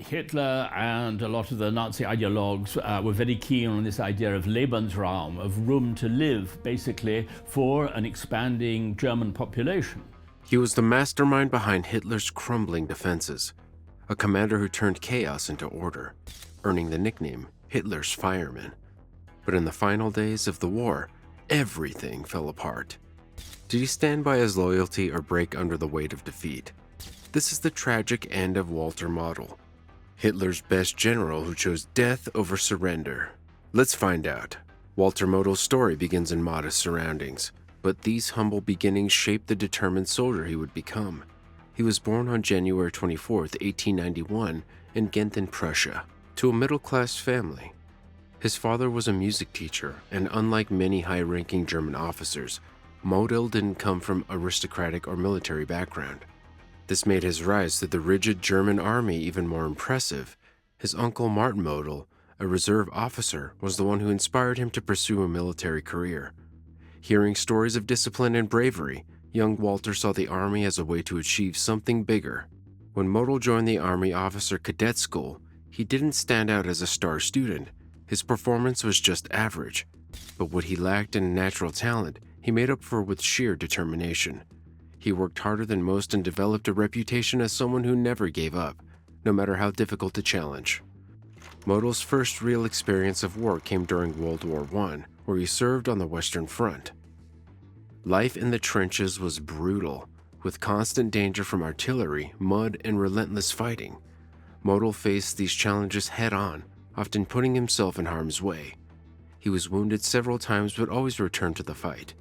Hitler and a lot of the Nazi ideologues were very keen on this idea of Lebensraum, of room to live, basically, for an expanding German population. He was the mastermind behind Hitler's crumbling defenses, a commander who turned chaos into order, earning the nickname Hitler's Fireman. But in the final days of the war, everything fell apart. Did he stand by his loyalty or break under the weight of defeat? This is the tragic end of Walter Model, Hitler's best general who chose death over surrender. Let's find out. Walter Model's story begins in modest surroundings, but these humble beginnings shaped the determined soldier he would become. He was born on January 24, 1891, in Ghent in Prussia, to a middle-class family. His father was a music teacher, and unlike many high-ranking German officers, Model didn't come from aristocratic or military background. This made his rise through the rigid German army even more impressive. His uncle Martin Model, a reserve officer, was the one who inspired him to pursue a military career. Hearing stories of discipline and bravery, young Walter saw the army as a way to achieve something bigger. When Model joined the Army Officer Cadet School, he didn't stand out as a star student. His performance was just average, but what he lacked in natural talent, he made up for with sheer determination. He worked harder than most and developed a reputation as someone who never gave up, no matter how difficult the challenge. Model's first real experience of war came during World War I, where he served on the Western Front. Life in the trenches was brutal, with constant danger from artillery, mud, and relentless fighting. Model faced these challenges head-on, often putting himself in harm's way. He was wounded several times but always returned to the fight.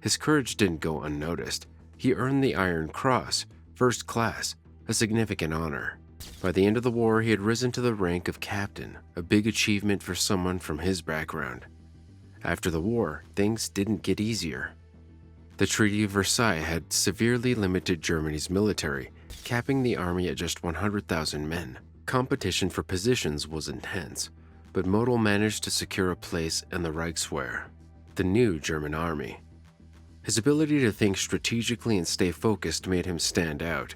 His courage didn't go unnoticed. He earned the Iron Cross, First Class, a significant honor. By the end of the war, he had risen to the rank of captain, a big achievement for someone from his background. After the war, things didn't get easier. The Treaty of Versailles had severely limited Germany's military, capping the army at just 100,000 men. Competition for positions was intense, but Model managed to secure a place in the Reichswehr, the new German army. His ability to think strategically and stay focused made him stand out.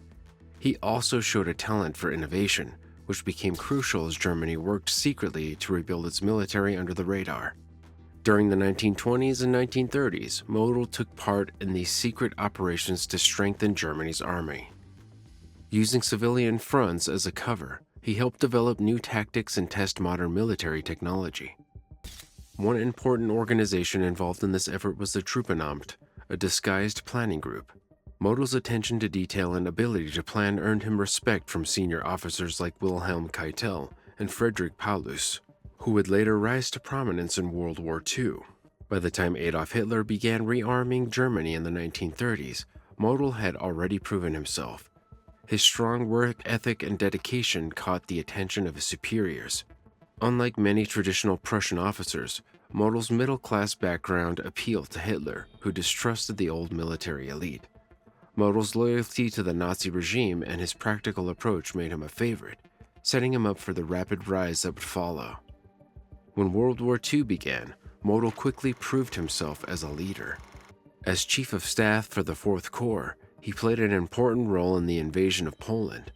He also showed a talent for innovation, which became crucial as Germany worked secretly to rebuild its military under the radar. During the 1920s and 1930s, Model took part in these secret operations to strengthen Germany's army. Using civilian fronts as a cover, he helped develop new tactics and test modern military technology. One important organization involved in this effort was the Truppenamt, a disguised planning group. Model's attention to detail and ability to plan earned him respect from senior officers like Wilhelm Keitel and Friedrich Paulus, who would later rise to prominence in World War II. By the time Adolf Hitler began rearming Germany in the 1930s, Model had already proven himself. His strong work ethic and dedication caught the attention of his superiors. Unlike many traditional Prussian officers, Model's middle-class background appealed to Hitler, who distrusted the old military elite. Model's loyalty to the Nazi regime and his practical approach made him a favorite, setting him up for the rapid rise that would follow. When World War II began, Model quickly proved himself as a leader. As Chief of Staff for the Fourth Corps, he played an important role in the invasion of Poland.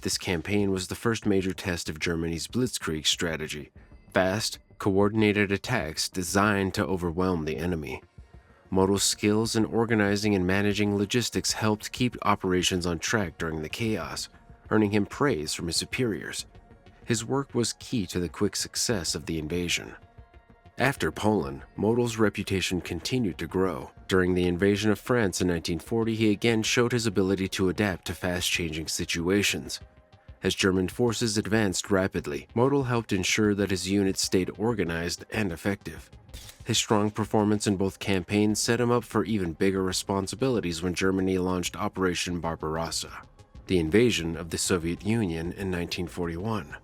This campaign was the first major test of Germany's blitzkrieg strategy, fast, coordinated attacks designed to overwhelm the enemy. Model's skills in organizing and managing logistics helped keep operations on track during the chaos, earning him praise from his superiors. His work was key to the quick success of the invasion. After Poland, Model's reputation continued to grow. During the invasion of France in 1940, he again showed his ability to adapt to fast-changing situations. As German forces advanced rapidly, Model helped ensure that his unit stayed organized and effective. His strong performance in both campaigns set him up for even bigger responsibilities when Germany launched Operation Barbarossa, the invasion of the Soviet Union in 1941.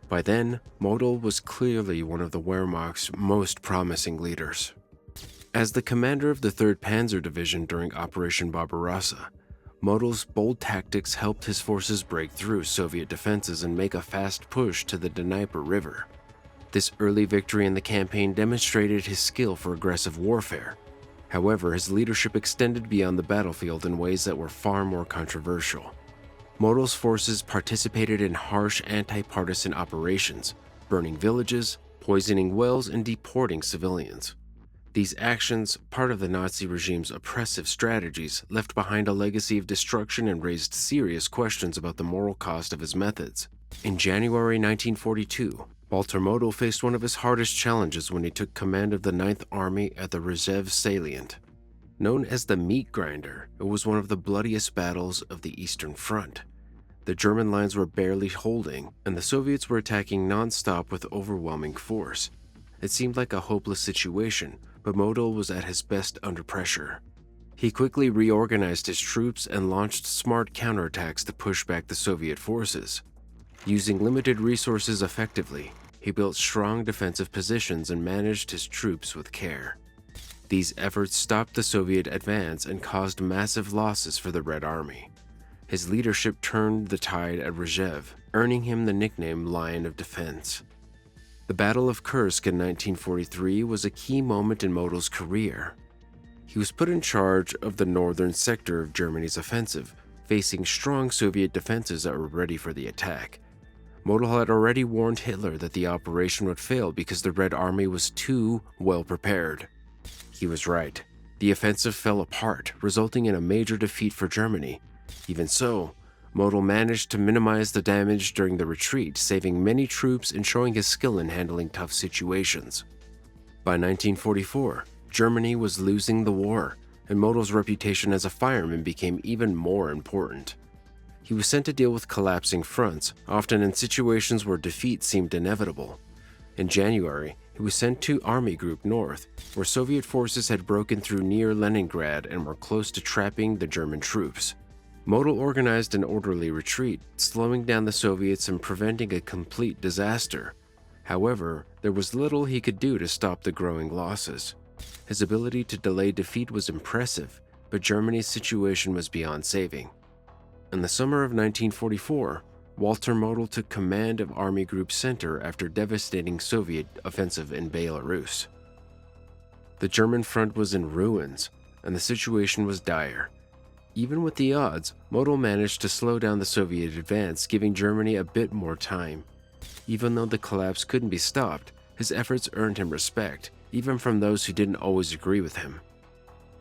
By then, Model was clearly one of the Wehrmacht's most promising leaders. As the commander of the 3rd Panzer Division during Operation Barbarossa, Model's bold tactics helped his forces break through Soviet defenses and make a fast push to the Dnieper River. This early victory in the campaign demonstrated his skill for aggressive warfare. However, his leadership extended beyond the battlefield in ways that were far more controversial. Modul's forces participated in harsh anti-partisan operations, burning villages, poisoning wells, and deporting civilians. These actions, part of the Nazi regime's oppressive strategies, left behind a legacy of destruction and raised serious questions about the moral cost of his methods. In January 1942, Walter Model faced one of his hardest challenges when he took command of the 9th Army at the Rzhev salient. Known as the Meat Grinder, it was one of the bloodiest battles of the Eastern Front. The German lines were barely holding, and the Soviets were attacking non-stop with overwhelming force. It seemed like a hopeless situation, but Model was at his best under pressure. He quickly reorganized his troops and launched smart counterattacks to push back the Soviet forces. Using limited resources effectively, he built strong defensive positions and managed his troops with care. These efforts stopped the Soviet advance and caused massive losses for the Red Army. His leadership turned the tide at Rzhev, earning him the nickname Lion of Defense. The Battle of Kursk in 1943 was a key moment in Model's career. He was put in charge of the northern sector of Germany's offensive, facing strong Soviet defenses that were ready for the attack. Model had already warned Hitler that the operation would fail because the Red Army was too well prepared. He was right. The offensive fell apart, resulting in a major defeat for Germany. Even so, Model managed to minimize the damage during the retreat, saving many troops and showing his skill in handling tough situations. By 1944, Germany was losing the war, and Model's reputation as a fireman became even more important. He was sent to deal with collapsing fronts, often in situations where defeat seemed inevitable. In January, he was sent to Army Group North, where Soviet forces had broken through near Leningrad and were close to trapping the German troops. Model organized an orderly retreat, slowing down the Soviets and preventing a complete disaster. However, there was little he could do to stop the growing losses. His ability to delay defeat was impressive, but Germany's situation was beyond saving. In the summer of 1944, Walter Model took command of Army Group Center after devastating Soviet offensive in Belarus. The German front was in ruins, and the situation was dire. Even with the odds, Model managed to slow down the Soviet advance, giving Germany a bit more time. Even though the collapse couldn't be stopped, his efforts earned him respect, even from those who didn't always agree with him.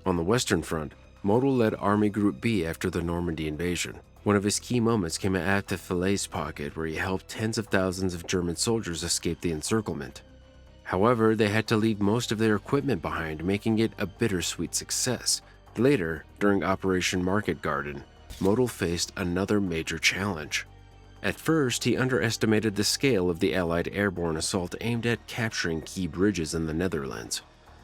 On the Western Front, Model led Army Group B after the Normandy invasion. One of his key moments came at the Falaise pocket, where he helped tens of thousands of German soldiers escape the encirclement. However, they had to leave most of their equipment behind, making it a bittersweet success. Later, during Operation Market Garden, Model faced another major challenge. At first, he underestimated the scale of the Allied airborne assault aimed at capturing key bridges in the Netherlands.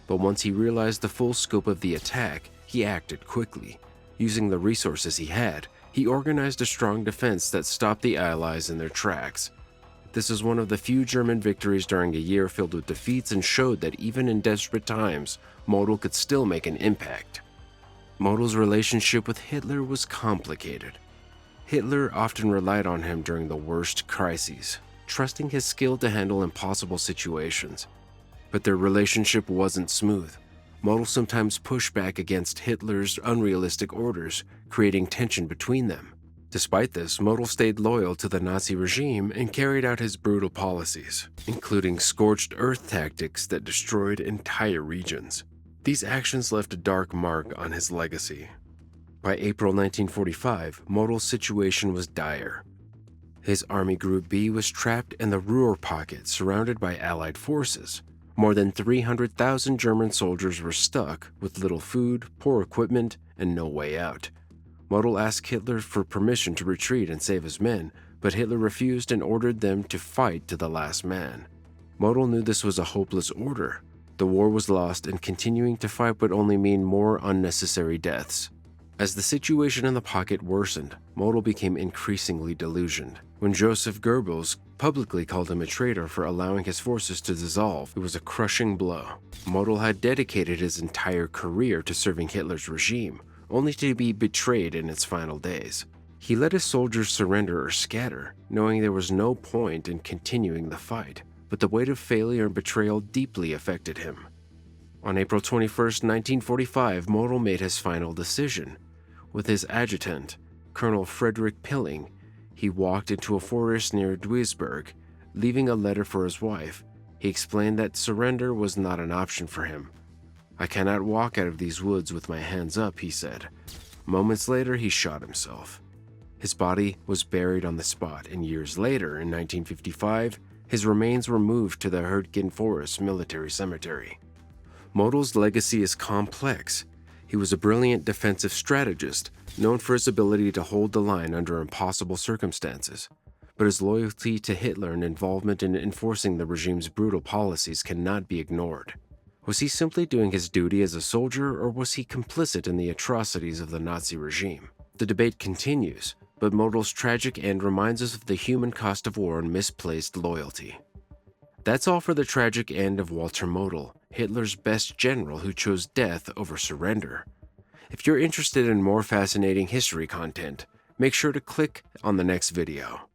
But once he realized the full scope of the attack, he acted quickly. Using the resources he had, he organized a strong defense that stopped the Allies in their tracks. This is one of the few German victories during a year filled with defeats and showed that even in desperate times, Model could still make an impact. Model's relationship with Hitler was complicated. Hitler often relied on him during the worst crises, trusting his skill to handle impossible situations. But their relationship wasn't smooth. Model sometimes pushed back against Hitler's unrealistic orders, creating tension between them. Despite this, Model stayed loyal to the Nazi regime and carried out his brutal policies, including scorched earth tactics that destroyed entire regions. These actions left a dark mark on his legacy. By April 1945, Model's situation was dire. His Army Group B was trapped in the Ruhr pocket, surrounded by Allied forces. More than 300,000 German soldiers were stuck with little food, poor equipment, and no way out. Model asked Hitler for permission to retreat and save his men, but Hitler refused and ordered them to fight to the last man. Model knew this was a hopeless order. The war was lost, and continuing to fight would only mean more unnecessary deaths. As the situation in the pocket worsened, Model became increasingly delusioned. When Joseph Goebbels publicly called him a traitor for allowing his forces to dissolve, it was a crushing blow. Model had dedicated his entire career to serving Hitler's regime, only to be betrayed in its final days. He let his soldiers surrender or scatter, knowing there was no point in continuing the fight. But the weight of failure and betrayal deeply affected him. On April 21, 1945, Model made his final decision. With his adjutant, Colonel Frederick Pilling, he walked into a forest near Duisburg, leaving a letter for his wife. He explained that surrender was not an option for him. "I cannot walk out of these woods with my hands up," he said. Moments later, he shot himself. His body was buried on the spot, and years later, in 1955, his remains were moved to the Herdgen Forest Military Cemetery. Modul's legacy is complex. He was a brilliant defensive strategist, known for his ability to hold the line under impossible circumstances. But his loyalty to Hitler and involvement in enforcing the regime's brutal policies cannot be ignored. Was he simply doing his duty as a soldier, or was he complicit in the atrocities of the Nazi regime? The debate continues, but Modul's tragic end reminds us of the human cost of war and misplaced loyalty. That's all for the tragic end of Walter Model, Hitler's best general who chose death over surrender. If you're interested in more fascinating history content, make sure to click on the next video.